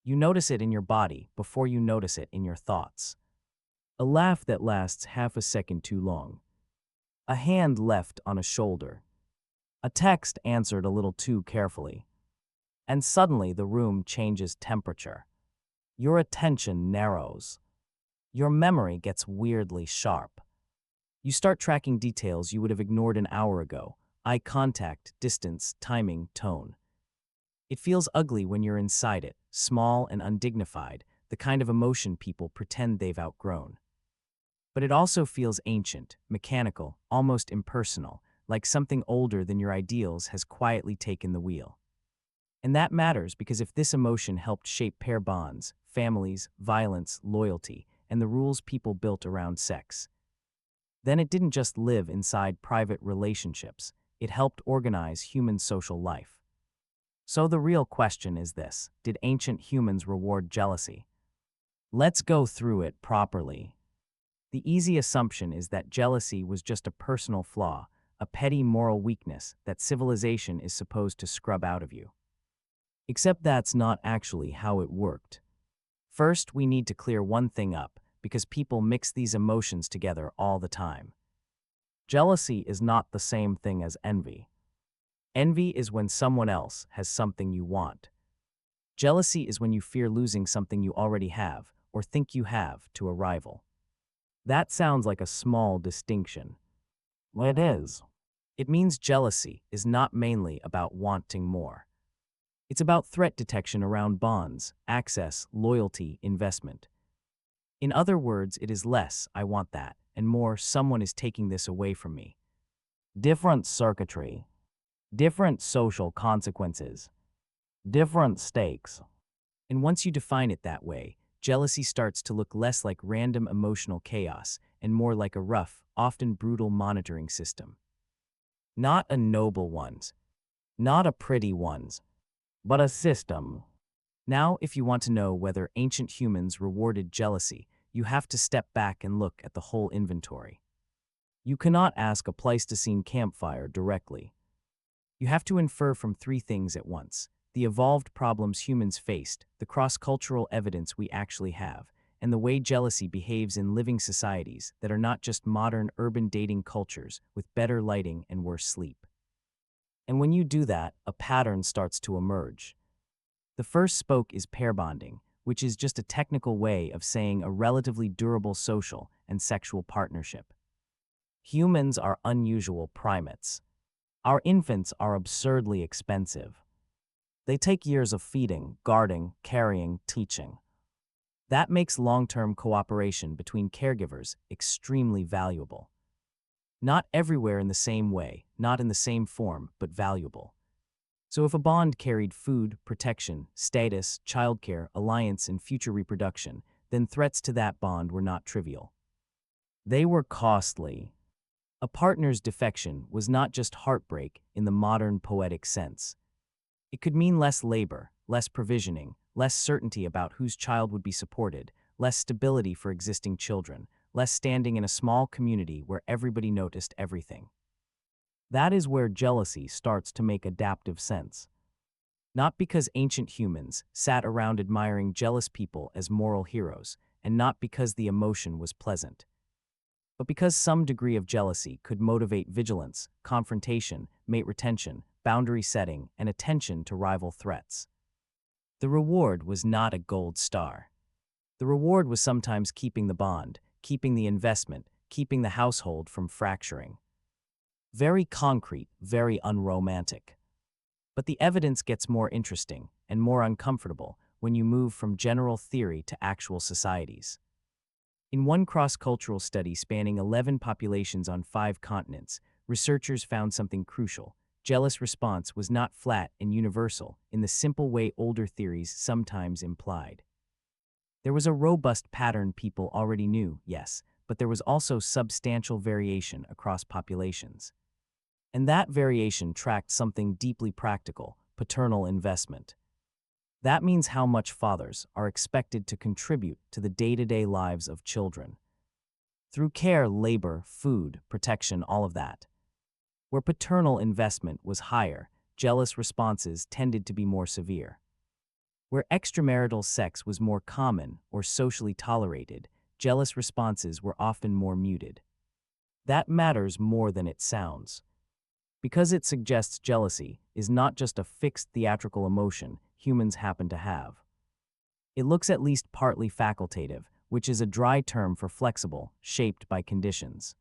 You notice it in your body before you notice it in your thoughts. A laugh that lasts half a second too long. A hand left on a shoulder. A text answered a little too carefully. And suddenly the room changes temperature. Your attention narrows. Your memory gets weirdly sharp. You start tracking details you would have ignored an hour ago: eye contact, distance, timing, tone. It feels ugly when you're inside it, small and undignified, the kind of emotion people pretend they've outgrown. But it also feels ancient, mechanical, almost impersonal, like something older than your ideals has quietly taken the wheel. And that matters because if this emotion helped shape pair bonds, families, violence, loyalty, and the rules people built around sex, then it didn't just live inside private relationships, it helped organize human social life. So the real question is this: did ancient humans reward jealousy? Let's go through it properly. The easy assumption is that jealousy was just a personal flaw, a petty moral weakness that civilization is supposed to scrub out of you. Except that's not actually how it worked. First, we need to clear one thing up, because people mix these emotions together all the time. Jealousy is not the same thing as envy. Envy is when someone else has something you want. Jealousy is when you fear losing something you already have, or think you have, to a rival. That sounds like a small distinction. Well, it is. It means jealousy is not mainly about wanting more. It's about threat detection around bonds, access, loyalty, investment. In other words, it is less, I want that, and more, someone is taking this away from me. Different circuitry, different social consequences, different stakes. And once you define it that way, jealousy starts to look less like random emotional chaos and more like a rough, often brutal monitoring system. Not a noble one's, not a pretty one's, but a system. Now, if you want to know whether ancient humans rewarded jealousy, you have to step back and look at the whole inventory. You cannot ask a Pleistocene campfire directly. You have to infer from three things at once: the evolved problems humans faced, the cross-cultural evidence we actually have, and the way jealousy behaves in living societies that are not just modern urban dating cultures with better lighting and worse sleep. And when you do that, a pattern starts to emerge. The first spoke is pair bonding, which is just a technical way of saying a relatively durable social and sexual partnership. Humans are unusual primates. Our infants are absurdly expensive. They take years of feeding, guarding, carrying, teaching. That makes long-term cooperation between caregivers extremely valuable. Not everywhere in the same way, not in the same form, but valuable. So if a bond carried food, protection, status, childcare, alliance, and future reproduction, then threats to that bond were not trivial. They were costly. A partner's defection was not just heartbreak in the modern poetic sense. It could mean less labor, less provisioning, less certainty about whose child would be supported, less stability for existing children, less standing in a small community where everybody noticed everything. That is where jealousy starts to make adaptive sense. Not because ancient humans sat around admiring jealous people as moral heroes, and not because the emotion was pleasant, but because some degree of jealousy could motivate vigilance, confrontation, mate retention, boundary setting, and attention to rival threats. The reward was not a gold star. The reward was sometimes keeping the bond, keeping the investment, keeping the household from fracturing. Very concrete, very unromantic. But the evidence gets more interesting and more uncomfortable when you move from general theory to actual societies. In one cross-cultural study spanning 11 populations on 5 continents, researchers found something crucial. Jealous response was not flat and universal in the simple way older theories sometimes implied. There was a robust pattern people already knew, yes, but there was also substantial variation across populations. And that variation tracked something deeply practical: paternal investment. That means how much fathers are expected to contribute to the day-to-day lives of children. Through care, labor, food, protection, all of that. Where paternal investment was higher, jealous responses tended to be more severe. Where extramarital sex was more common or socially tolerated, jealous responses were often more muted. That matters more than it sounds, because it suggests jealousy is not just a fixed theatrical emotion humans happen to have. It looks at least partly facultative, which is a dry term for flexible, shaped by conditions.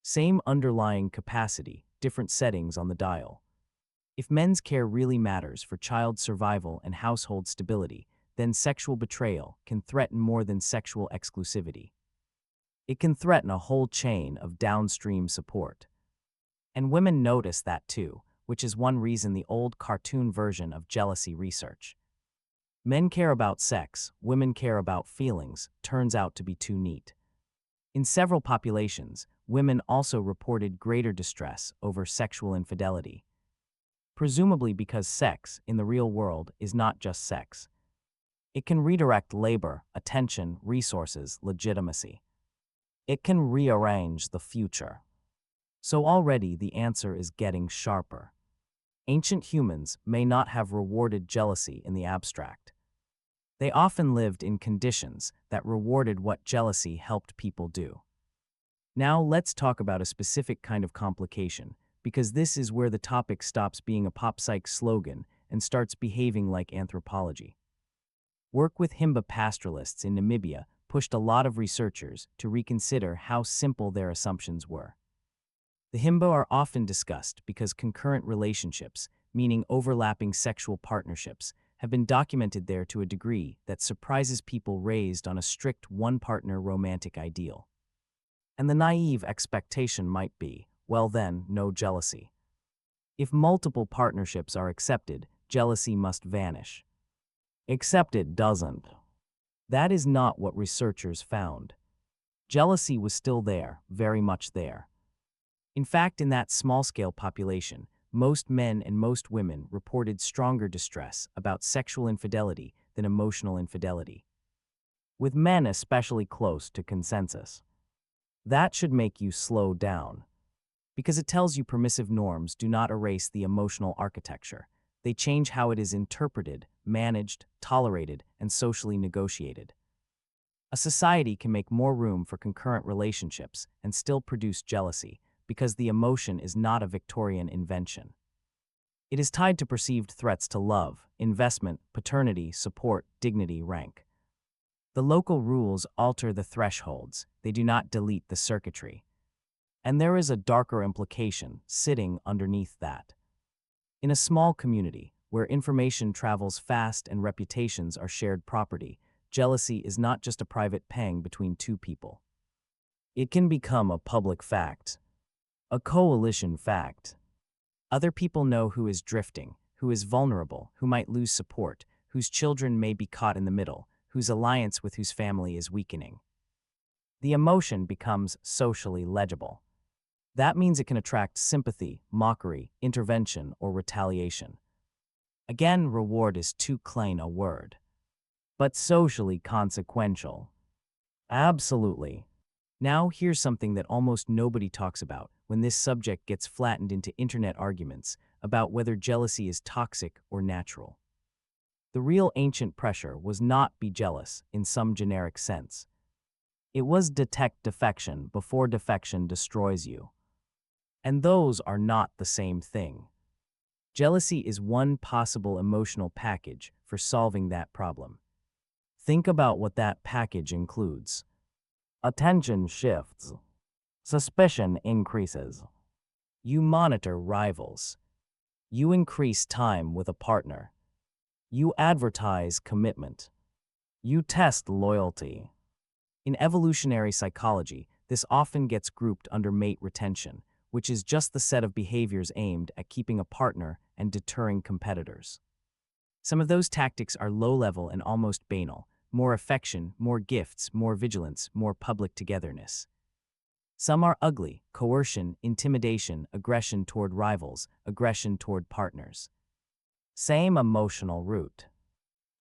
Same underlying capacity, different settings on the dial. If men's care really matters for child survival and household stability, then sexual betrayal can threaten more than sexual exclusivity. It can threaten a whole chain of downstream support. And women notice that too, which is one reason the old cartoon version of jealousy research. Men care about sex, women care about feelings, turns out to be too neat. In several populations, women also reported greater distress over sexual infidelity. Presumably because sex, in the real world, is not just sex. It can redirect labor, attention, resources, legitimacy. It can rearrange the future. So already the answer is getting sharper. Ancient humans may not have rewarded jealousy in the abstract. They often lived in conditions that rewarded what jealousy helped people do. Now let's talk about a specific kind of complication, because this is where the topic stops being a pop psych slogan and starts behaving like anthropology. Work with Himba pastoralists in Namibia pushed a lot of researchers to reconsider how simple their assumptions were. The Himba are often discussed because concurrent relationships, meaning overlapping sexual partnerships, have been documented there to a degree that surprises people raised on a strict one-partner romantic ideal. And the naive expectation might be, well then, no jealousy. If multiple partnerships are accepted, jealousy must vanish. Except it doesn't. That is not what researchers found. Jealousy was still there, very much there. In fact, in that small-scale population, most men and most women reported stronger distress about sexual infidelity than emotional infidelity, with men especially close to consensus. That should make you slow down, because it tells you permissive norms do not erase the emotional architecture. They change how it is interpreted, managed, tolerated, and socially negotiated. A society can make more room for concurrent relationships and still produce jealousy, because the emotion is not a Victorian invention. It is tied to perceived threats to love, investment, paternity, support, dignity, rank. The local rules alter the thresholds, they do not delete the circuitry. And there is a darker implication sitting underneath that. In a small community, where information travels fast and reputations are shared property, jealousy is not just a private pang between two people. It can become a public fact. A coalition fact. Other people know who is drifting, who is vulnerable, who might lose support, whose children may be caught in the middle, whose alliance with whose family is weakening. The emotion becomes socially legible. That means it can attract sympathy, mockery, intervention, or retaliation. Again, reward is too plain a word. But socially consequential. Absolutely. Now here's something that almost nobody talks about when this subject gets flattened into internet arguments about whether jealousy is toxic or natural. The real ancient pressure was not be jealous in some generic sense. It was detect defection before defection destroys you. And those are not the same thing. Jealousy is one possible emotional package for solving that problem. Think about what that package includes. Attention shifts. Suspicion increases. You monitor rivals. You increase time with a partner. You advertise commitment. You test loyalty. In evolutionary psychology, this often gets grouped under mate retention, which is just the set of behaviors aimed at keeping a partner and deterring competitors. Some of those tactics are low-level and almost banal: more affection, more gifts, more vigilance, more public togetherness. Some are ugly: coercion, intimidation, aggression toward rivals, aggression toward partners. Same emotional root.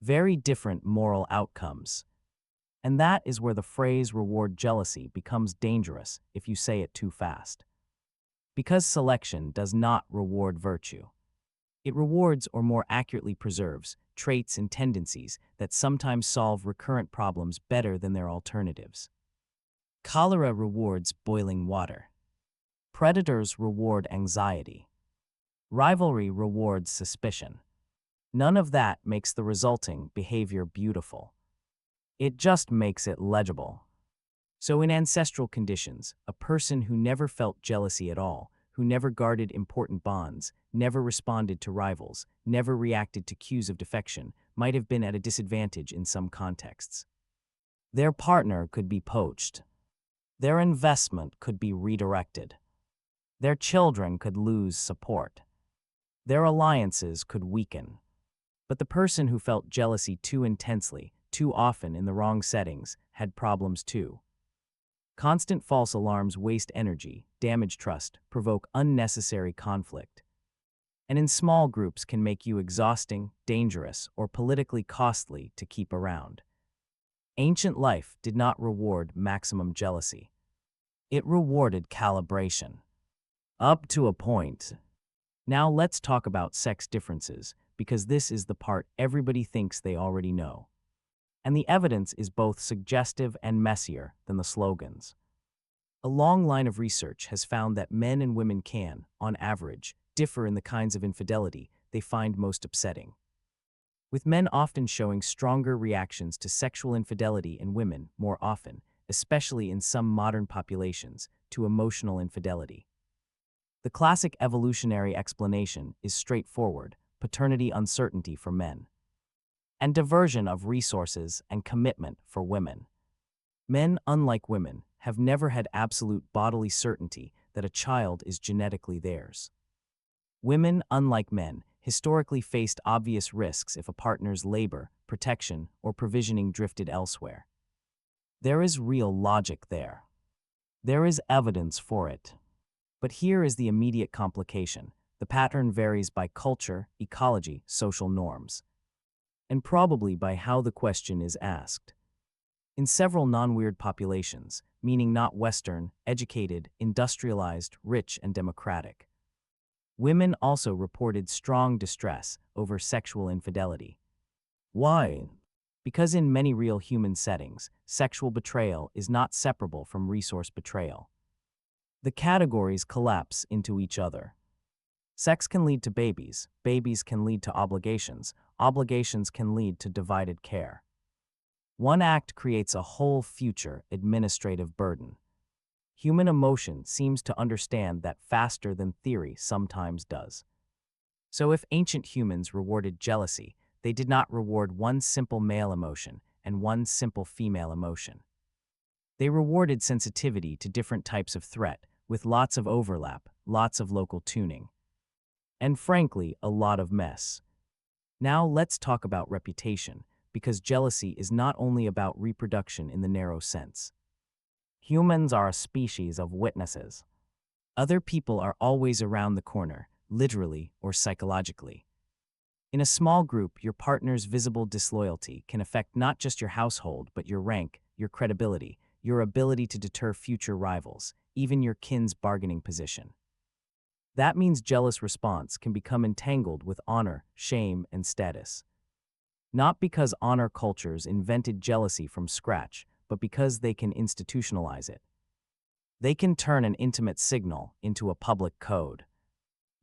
Very different moral outcomes. And that is where the phrase reward jealousy becomes dangerous if you say it too fast. Because selection does not reward virtue. It rewards, or more accurately preserves, traits, and tendencies that sometimes solve recurrent problems better than their alternatives. Cholera rewards boiling water. Predators reward anxiety. Rivalry rewards suspicion. None of that makes the resulting behavior beautiful. It just makes it legible. So in ancestral conditions, a person who never felt jealousy at all, who never guarded important bonds, never responded to rivals, never reacted to cues of defection, might have been at a disadvantage in some contexts. Their partner could be poached. Their investment could be redirected. Their children could lose support. Their alliances could weaken. But the person who felt jealousy too intensely, too often in the wrong settings, had problems too. Constant false alarms waste energy, damage trust, provoke unnecessary conflict. And in small groups can make you exhausting, dangerous, or politically costly to keep around. Ancient life did not reward maximum jealousy. It rewarded calibration. Up to a point. Now let's talk about sex differences, because this is the part everybody thinks they already know. And the evidence is both suggestive and messier than the slogans. A long line of research has found that men and women can, on average, differ in the kinds of infidelity they find most upsetting. With men often showing stronger reactions to sexual infidelity and women, more often, especially in some modern populations, to emotional infidelity. The classic evolutionary explanation is straightforward: paternity uncertainty for men, and diversion of resources and commitment for women. Men, unlike women, have never had absolute bodily certainty that a child is genetically theirs. Women, unlike men, historically faced obvious risks if a partner's labor, protection, or provisioning drifted elsewhere. There is real logic there. There is evidence for it. But here is the immediate complication: the pattern varies by culture, ecology, social norms, and probably by how the question is asked. In several non-weird populations, meaning not Western, educated, industrialized, rich, and democratic, women also reported strong distress over sexual infidelity. Why? Because in many real human settings, sexual betrayal is not separable from resource betrayal. The categories collapse into each other. Sex can lead to babies, babies can lead to obligations, obligations can lead to divided care. One act creates a whole future administrative burden. Human emotion seems to understand that faster than theory sometimes does. So if ancient humans rewarded jealousy, they did not reward one simple male emotion and one simple female emotion. They rewarded sensitivity to different types of threat, with lots of overlap, lots of local tuning, and frankly, a lot of mess. Now let's talk about reputation, because jealousy is not only about reproduction in the narrow sense. Humans are a species of witnesses. Other people are always around the corner, literally or psychologically. In a small group, your partner's visible disloyalty can affect not just your household, but your rank, your credibility, your ability to deter future rivals, even your kin's bargaining position. That means jealous response can become entangled with honor, shame, and status. Not because honor cultures invented jealousy from scratch, but because they can institutionalize it. They can turn an intimate signal into a public code.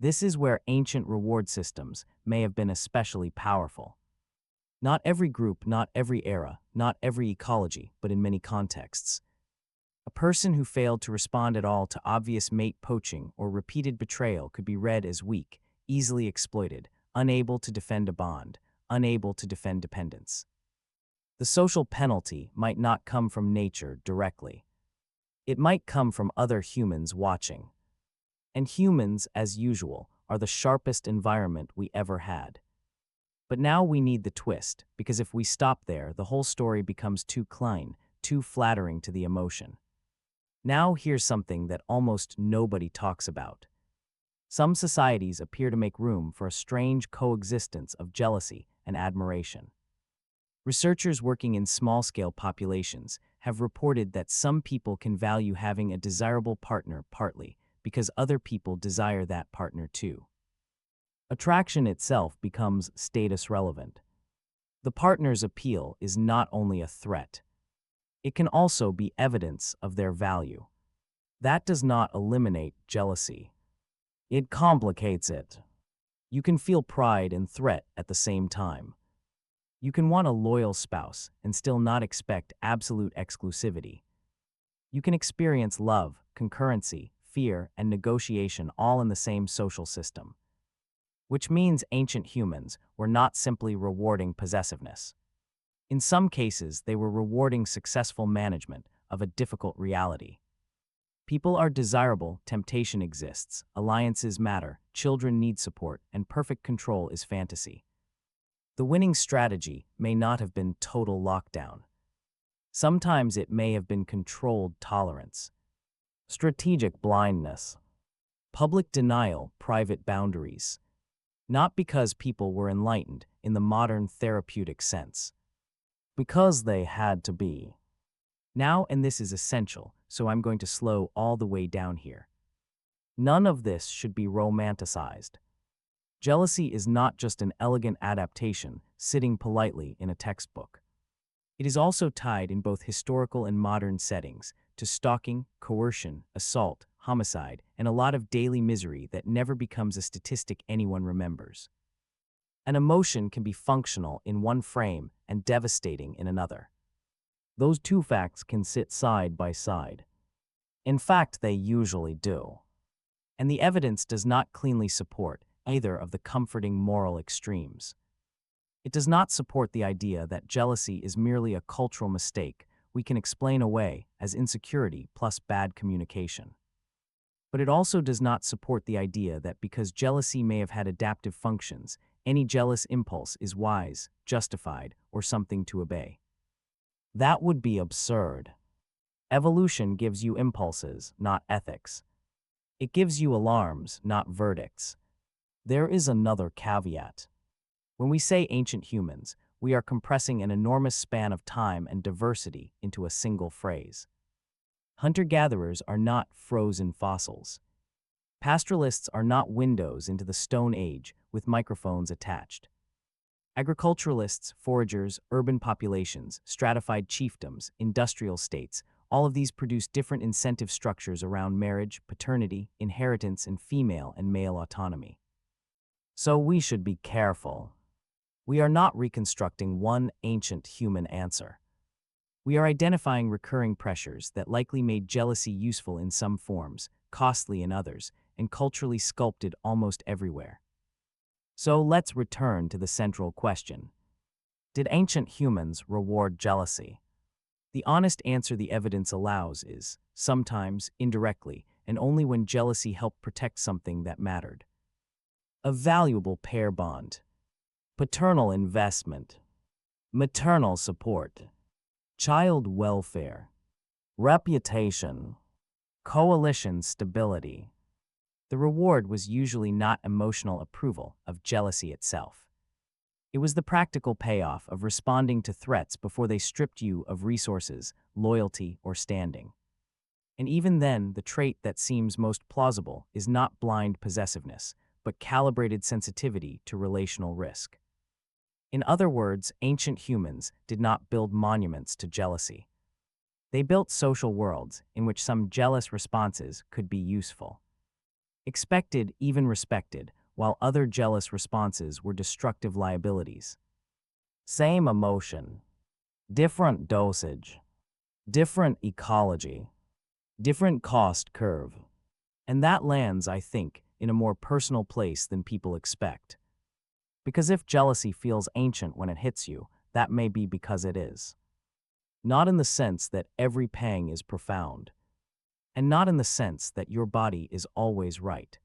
This is where ancient reward systems may have been especially powerful. Not every group, not every era, not every ecology, but in many contexts. A person who failed to respond at all to obvious mate poaching or repeated betrayal could be read as weak, easily exploited, unable to defend a bond, unable to defend dependence. The social penalty might not come from nature directly. It might come from other humans watching. And humans, as usual, are the sharpest environment we ever had. But now we need the twist, because if we stop there, the whole story becomes too klein, too flattering to the emotion. Now here's something that almost nobody talks about. Some societies appear to make room for a strange coexistence of jealousy and admiration. Researchers working in small-scale populations have reported that some people can value having a desirable partner partly because other people desire that partner too. Attraction itself becomes status relevant. The partner's appeal is not only a threat, it can also be evidence of their value. That does not eliminate jealousy. It complicates it. You can feel pride and threat at the same time. You can want a loyal spouse and still not expect absolute exclusivity. You can experience love, concurrency, fear, and negotiation all in the same social system. Which means ancient humans were not simply rewarding possessiveness. In some cases, they were rewarding successful management of a difficult reality. People are desirable, temptation exists, alliances matter, children need support, and perfect control is fantasy. The winning strategy may not have been total lockdown. Sometimes it may have been controlled tolerance, strategic blindness, public denial, private boundaries. Not because people were enlightened in the modern therapeutic sense, because they had to be. Now, and this is essential, so I'm going to slow all the way down here. None of this should be romanticized. Jealousy is not just an elegant adaptation sitting politely in a textbook. It is also tied in both historical and modern settings to stalking, coercion, assault, homicide, and a lot of daily misery that never becomes a statistic anyone remembers. An emotion can be functional in one frame and devastating in another. Those two facts can sit side by side. In fact, they usually do. And the evidence does not cleanly support either of the comforting moral extremes. It does not support the idea that jealousy is merely a cultural mistake we can explain away as insecurity plus bad communication. But it also does not support the idea that because jealousy may have had adaptive functions, any jealous impulse is wise, justified, or something to obey. That would be absurd. Evolution gives you impulses, not ethics. It gives you alarms, not verdicts. There is another caveat. When we say ancient humans, we are compressing an enormous span of time and diversity into a single phrase. Hunter-gatherers are not frozen fossils. Pastoralists are not windows into the Stone Age with microphones attached. Agriculturalists, foragers, urban populations, stratified chiefdoms, industrial states, all of these produce different incentive structures around marriage, paternity, inheritance, and female and male autonomy. So we should be careful. We are not reconstructing one ancient human answer. We are identifying recurring pressures that likely made jealousy useful in some forms, costly in others, and culturally sculpted almost everywhere. So let's return to the central question. Did ancient humans reward jealousy? The honest answer the evidence allows is, sometimes, indirectly, and only when jealousy helped protect something that mattered. A valuable pair bond. Paternal investment. Maternal support. Child welfare. Reputation. Coalition stability. The reward was usually not emotional approval of jealousy itself. It was the practical payoff of responding to threats before they stripped you of resources, loyalty, or standing. And even then, the trait that seems most plausible is not blind possessiveness, but calibrated sensitivity to relational risk. In other words, ancient humans did not build monuments to jealousy. They built social worlds in which some jealous responses could be useful. Expected, even respected, while other jealous responses were destructive liabilities. Same emotion, different dosage, different ecology, different cost curve. And that lands, I think, in a more personal place than people expect. Because if jealousy feels ancient when it hits you, that may be because it is. Not in the sense that every pang is profound, and not in the sense that your body is always right,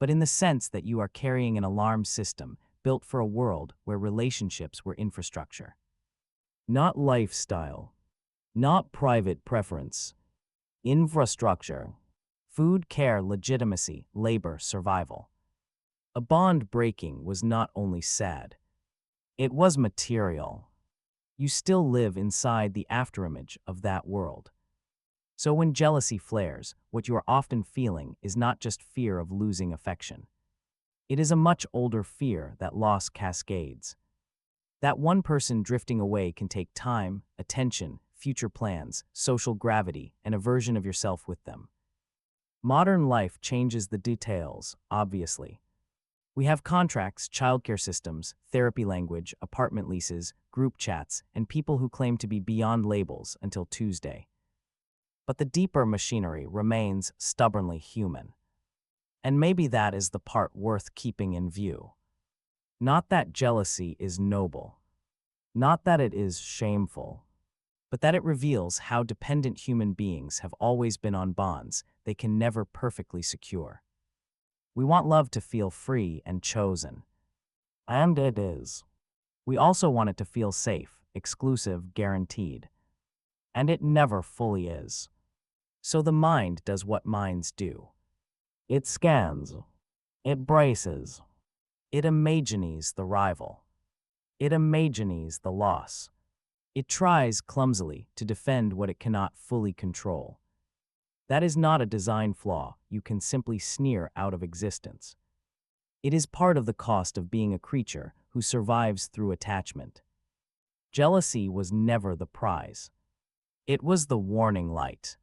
but in the sense that you are carrying an alarm system built for a world where relationships were infrastructure. Not lifestyle, not private preference, infrastructure. Food, care, legitimacy, labor, survival. A bond breaking was not only sad. It was material. You still live inside the afterimage of that world. So when jealousy flares, what you are often feeling is not just fear of losing affection. It is a much older fear that loss cascades. That one person drifting away can take time, attention, future plans, social gravity, and a version of yourself with them. Modern life changes the details, obviously. We have contracts, childcare systems, therapy language, apartment leases, group chats, and people who claim to be beyond labels until Tuesday. But the deeper machinery remains stubbornly human. And maybe that is the part worth keeping in view. Not that jealousy is noble, not that it is shameful, but that it reveals how dependent human beings have always been on bonds they can never perfectly secure. We want love to feel free and chosen. And it is. We also want it to feel safe, exclusive, guaranteed. And it never fully is. So the mind does what minds do. It scans. It braces. It imagines the rival. It imagines the loss. It tries clumsily to defend what it cannot fully control. That is not a design flaw you can simply sneer out of existence. It is part of the cost of being a creature who survives through attachment. Jealousy was never the prize. It was the warning light.